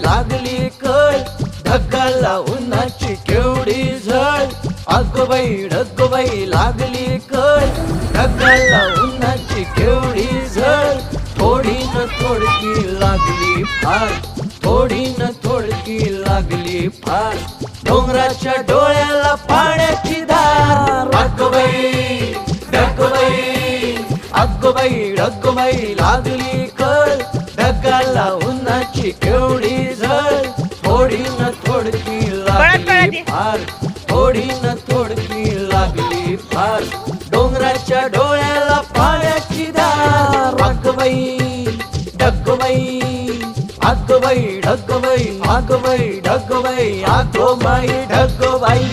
लागली कळ ढगाला उन्हाची केवढी झळ ढगबाई लागली कळ ढगाला उन्हाची केवढी झळ थोडी न थोडकी लागली फार थोडी न थोडकी लागली फार डोंगराच्या डोळ्याला पाण्याची धार ढगबाई लागली कळ ढगाला उन्हाची केवढी झळ थोडी न थोडकी लागली फार थोडी न थोडकी लागली फार डोंगराच्या डोळ्याला पाण्याची धार ढगबाई ढगबाई आगो माई ढगबाई